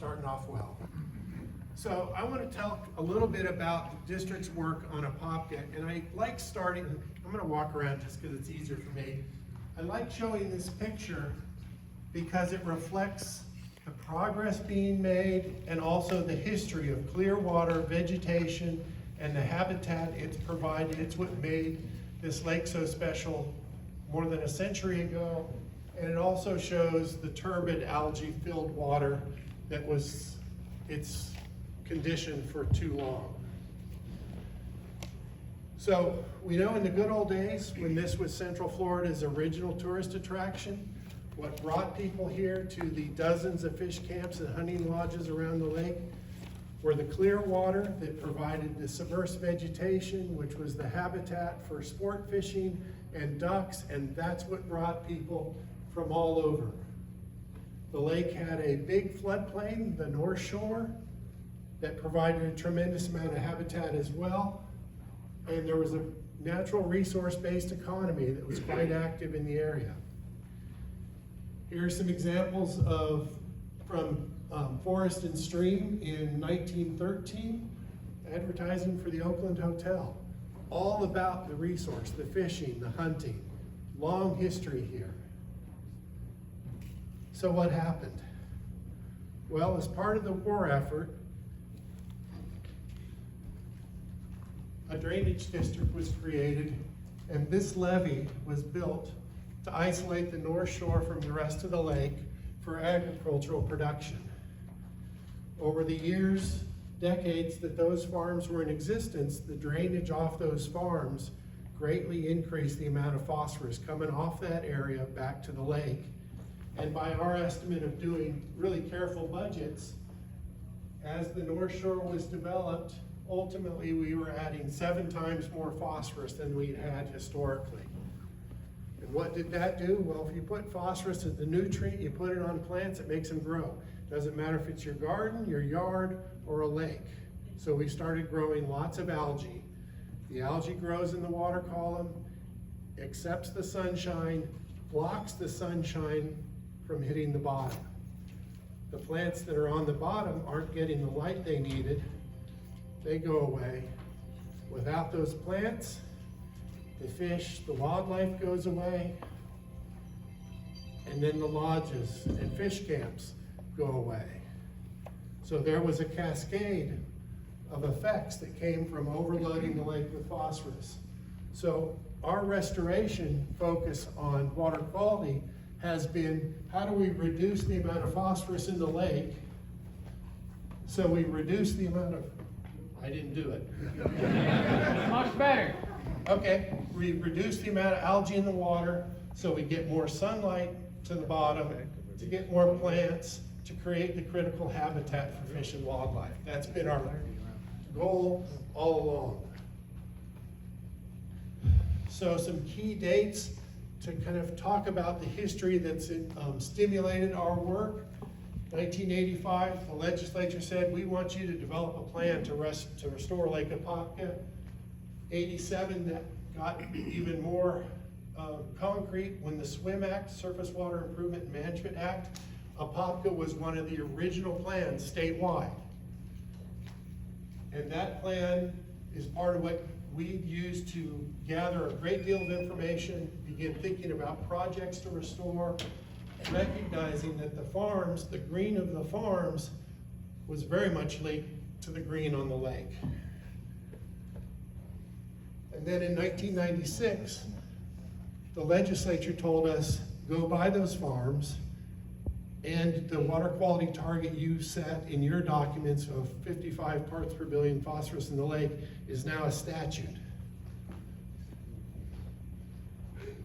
starting off well. So I want to talk a little bit about the district's work on Apopka, and I like starting, I'm going to walk around just because it's easier for me. I like showing this picture because it reflects the progress being made and also the history of clear water, vegetation, and the habitat it's provided. It's what made this lake so special more than a century ago. And it also shows the turbid algae-filled water that was its condition for too long. So we know in the good old days when this was Central Florida's original tourist attraction, what brought people here to the dozens of fish camps and hunting lodges around the lake were the clear water that provided the submerged vegetation, which was the habitat for sport fishing and ducks, and that's what brought people from all over. The lake had a big floodplain, the North Shore, that provided a tremendous amount of habitat as well. And there was a natural resource-based economy that was quite active in the area. Here are some examples from Forest and Stream in 1913, advertising for the Oakland Hotel. All about the resource, the fishing, the hunting. Long history here. So what happened? Well, as part of the war effort, a drainage district was created, and this levee was built to isolate the North Shore from the rest of the lake for agricultural production. Over the years, decades that those farms were in existence, the drainage off those farms greatly increased the amount of phosphorus coming off that area back to the lake. And by our estimate of doing really careful budgets, as the North Shore was developed, ultimately we were adding 7 times more phosphorus than we'd had historically. And what did that do? Well, if you put phosphorus as the nutrient, you put it on plants, it makes them grow. Doesn't matter if it's your garden, your yard, or a lake. So we started growing lots of algae. The algae grows in the water column, accepts the sunshine, blocks the sunshine from hitting the bottom. The plants that are on the bottom aren't getting the light they needed. They go away. Without those plants, the fish, the wildlife goes away, and then the lodges and fish camps go away. So there was a cascade of effects that came from overloading the lake with phosphorus. So our restoration focus on water quality has been, how do we reduce the amount of phosphorus in the lake so we reduce the amount of, I didn't do it. Much better. Okay, we reduce the amount of algae in the water so we get more sunlight to the bottom, to get more plants, to create the critical habitat for fish and wildlife. That's been our goal all along. So some key dates to kind of talk about the history that's stimulated our work. 1985, the legislature said, we want you to develop a plan to restore Lake Apopka. 87, that got even more concrete when the SWIM Act, Surface Water Improvement and Management Act, Apopka was one of the original plans statewide. And that plan is part of what we used to gather a great deal of information, begin thinking about projects to restore, recognizing that the farms, the green of the farms, was very much linked to the green on the lake. And then in 1996, the legislature told us, go buy those farms, and the water quality target you set in your documents of 55 parts per billion phosphorus in the lake is now a statute.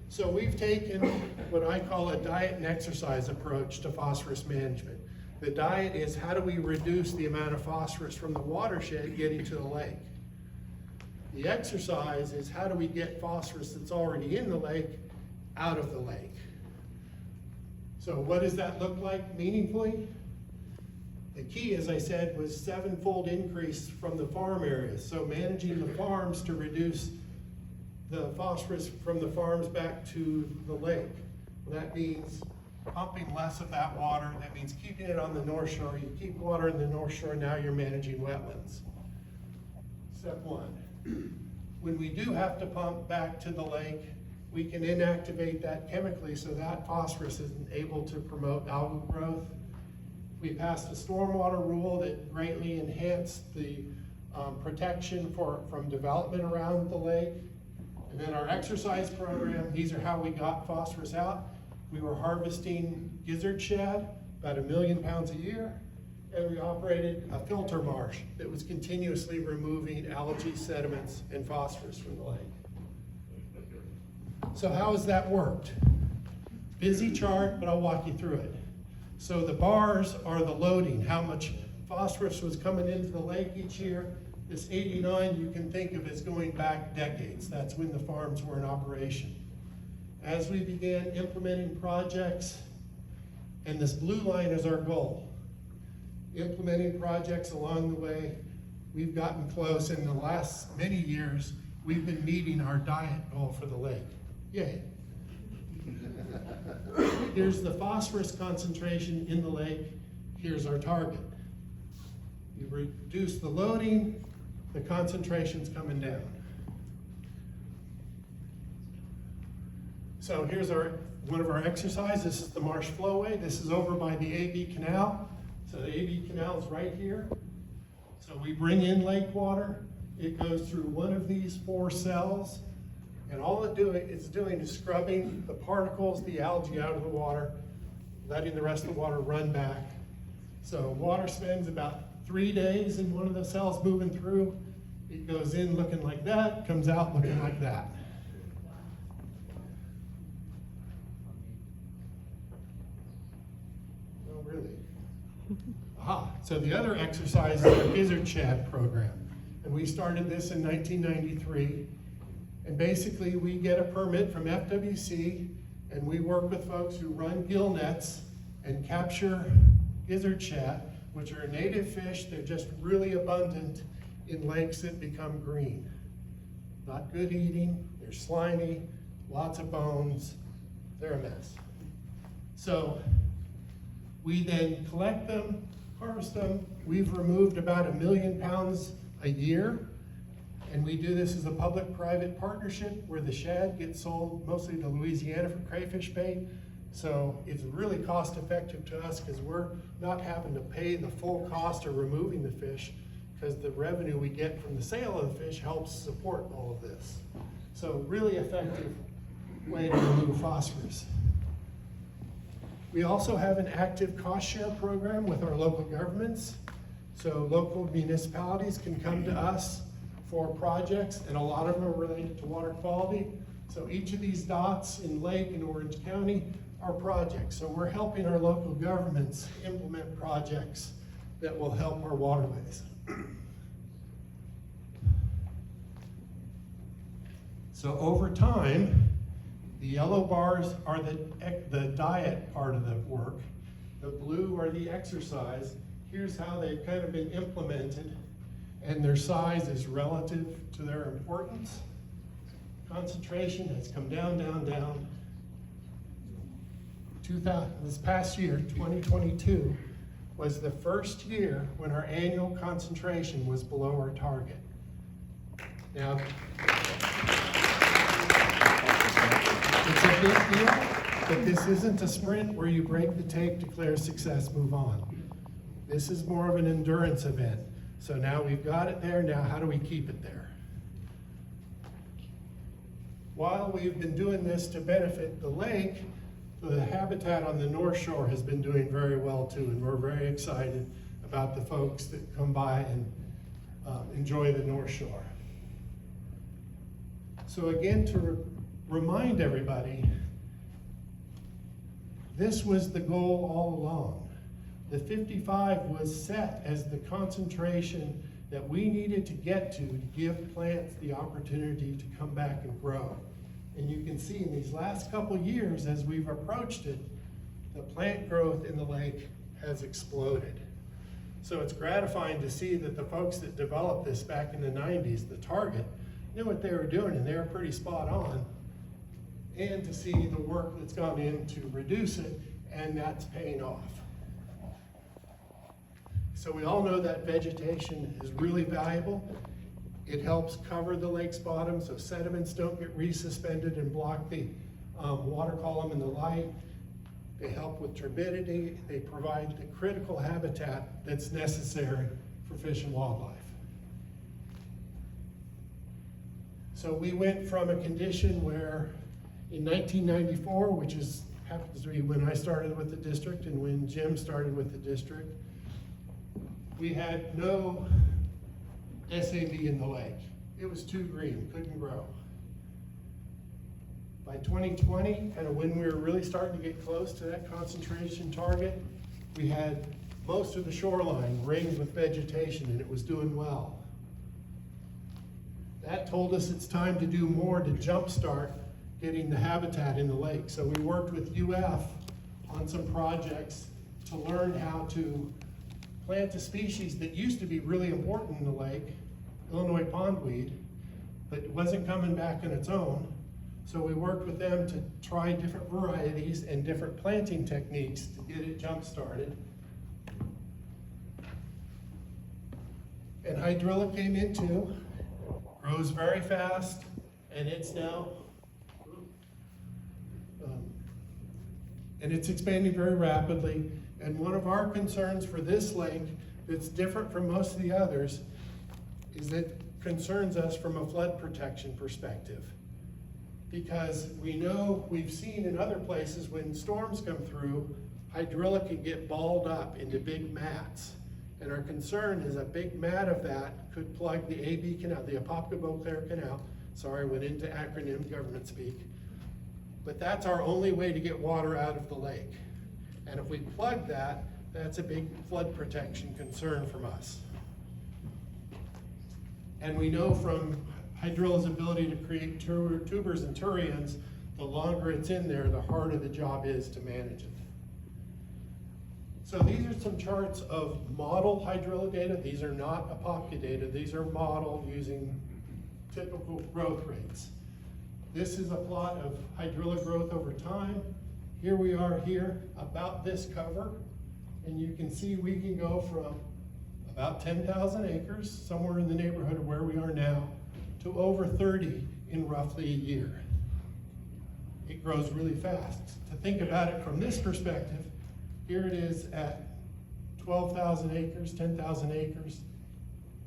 So we've taken what I call a diet and exercise approach to phosphorus management. The diet is, how do we reduce the amount of phosphorus from the watershed getting to the lake? The exercise is, how do we get phosphorus that's already in the lake out of the lake? So what does that look like meaningfully? The key, as I said, was 7-fold increase from the farm areas. So managing the farms to reduce the phosphorus from the farms back to the lake. Well, that means pumping less of that water. That means keeping it on the North Shore. You keep water in the North Shore, now you're managing wetlands. Step one. When we do have to pump back to the lake, we can inactivate that chemically so that phosphorus isn't able to promote algal growth. We passed a stormwater rule that greatly enhanced the protection from development around the lake. And then our exercise program, these are how we got phosphorus out. We were harvesting gizzard shad, about 1 million pounds a year, and we operated a filter marsh that was continuously removing algae, sediments, and phosphorus from the lake. So how has that worked? Busy chart, but I'll walk you through it. So the bars are the loading, how much phosphorus was coming into the lake each year. This 89 you can think of as going back decades. That's when the farms were in operation. As we began implementing projects, and this blue line is our goal, implementing projects along the way, we've gotten close. In the last many years, we've been meeting our diet goal for the lake. Yay. Here's the phosphorus concentration in the lake. Here's our target. You reduce the loading, the concentration's coming down. So here's one of our exercises. This is the marsh flowway. This is over by the AB Canal. So the AB Canal is right here. So we bring in lake water. It goes through one of these 4 cells. And all it's doing is scrubbing the particles, the algae out of the water, letting the rest of the water run back. So water spends about 3 days in one of the cells moving through. It goes in looking like that, comes out looking like that. Oh, really? Aha, so the other exercise is our gizzard shad program. And we started this in 1993. And basically we get a permit from FWC and we work with folks who run gill nets and capture gizzard shad, which are a native fish. They're just really abundant in lakes that become green. Not good eating, they're slimy, lots of bones, they're a mess. So we then collect them, harvest them. We've removed about 1 million pounds a year. And we do this as a public-private partnership where the shad gets sold mostly to Louisiana for crayfish bait. So it's really cost-effective to us because we're not having to pay the full cost of removing the fish because the revenue we get from the sale of the fish helps support all of this. So really effective way to remove phosphorus. We also have an active cost-share program with our local governments. So local municipalities can come to us for projects, and a lot of them are related to water quality. So each of these dots in Lake and Orange County are projects. So we're helping our local governments implement projects that will help our waterways. So over time, the yellow bars are the diet part of the work. The blue are the exercise. Here's how they've kind of been implemented. And their size is relative to their importance. Concentration has come down, down, down. This past year, 2022, was the first year when our annual concentration was below our target. Now, it's a big deal, but this isn't a sprint where you break the tape, declare success, move on. This is more of an endurance event. So now we've got it there, now how do we keep it there? While we've been doing this to benefit the lake, the habitat on the North Shore has been doing very well too, and we're very excited about the folks that come by and enjoy the North Shore. So again, to remind everybody, this was the goal all along. The 55 was set as the concentration that we needed to get to give plants the opportunity to come back and grow. And you can see in these last couple years, as we've approached it, the plant growth in the lake has exploded. So it's gratifying to see that the folks that developed this back in the 90s, the target, knew what they were doing and they were pretty spot on. And to see the work that's gone in to reduce it and that's paying off. So we all know that vegetation is really valuable. It helps cover the lake's bottom so sediments don't get resuspended and block the water column in the light. They help with turbidity. They provide the critical habitat that's necessary for fish and wildlife. So we went from a condition where in 1994, which happens to be when I started with the district and when Jim started with the district, we had no SAV in the lake. It was too green, couldn't grow. By 2020, kind of when we were really starting to get close to that concentration target, we had most of the shoreline ringed with vegetation and it was doing well. That told us it's time to do more to jumpstart getting the habitat in the lake. So we worked with UF on some projects to learn how to plant a species that used to be really important in the lake, Illinois pondweed, but it wasn't coming back on its own. So we worked with them to try different varieties and different planting techniques to get it jump-started. And hydrilla came in too, grows very fast, and it's now, and it's expanding very rapidly. And one of our concerns for this lake that's different from most of the others is it concerns us from a flood protection perspective. Because we know, we've seen in other places when storms come through, hydrilla can get balled up into big mats. And our concern is a big mat of that could plug the AB canal, the Apopka Canal. Sorry, went into acronym government speak. But that's our only way to get water out of the lake. And if we plug that, that's a big flood protection concern from us. And we know from hydrilla's ability to create tubers and turions, the longer it's in there, the harder the job is to manage it. So these are some charts of model hydrilla data. These are not Apopka data. These are modeled using typical growth rates. This is a plot of hydrilla growth over time. Here we are here, about this cover, and you can see we can go from about 10,000 acres, somewhere in the neighborhood of where we are now, to over 30 in roughly a year. It grows really fast. To think about it from this perspective, here it is at 12,000 acres, 10,000 acres,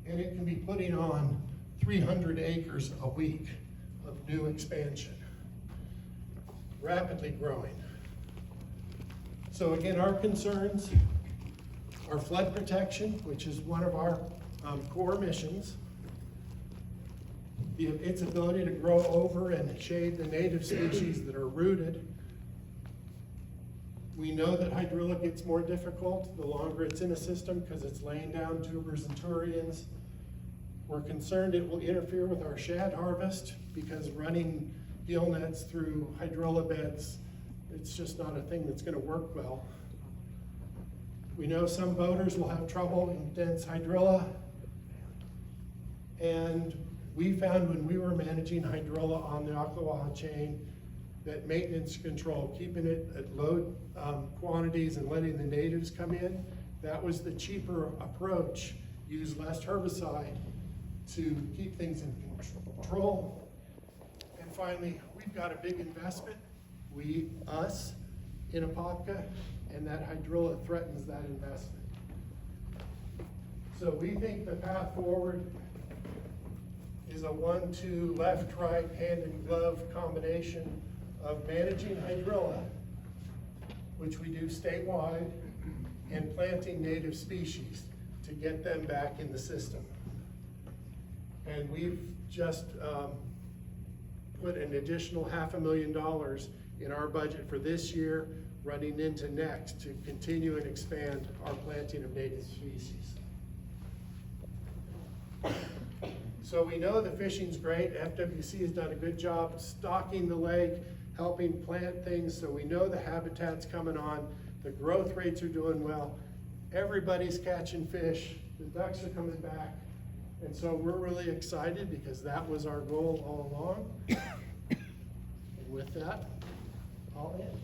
and it can be putting on 300 acres a week of new expansion. Rapidly growing. So again, our concerns are flood protection, which is one of our core missions. Its ability to grow over and shade the native species that are rooted. We know that hydrilla gets more difficult the longer it's in a system because it's laying down tubers and turions. We're concerned it will interfere with our shad harvest because running gill nets through hydrilla beds, it's just not a thing that's going to work well. We know some boaters will have trouble in dense hydrilla, and we found when we were managing hydrilla on the Ocklawaha chain that maintenance control, keeping it at low quantities and letting the natives come in, that was the cheaper approach. Use less herbicide to keep things in control. And finally, we've got a big investment, us, in Apopka, and that hydrilla threatens that investment. So we think the path forward is a 1-2 left-right hand-in-glove combination of managing hydrilla, which we do statewide, and planting native species to get them back in the system. And we've just put an additional $500,000 in our budget for this year, running into next, to continue and expand our planting of native species. So we know the fishing's great. FWC has done a good job stocking the lake, helping plant things, so we know the habitat's coming on. The growth rates are doing well. Everybody's catching fish. The ducks are coming back. And so we're really excited because that was our goal all along. And with that, I'll end.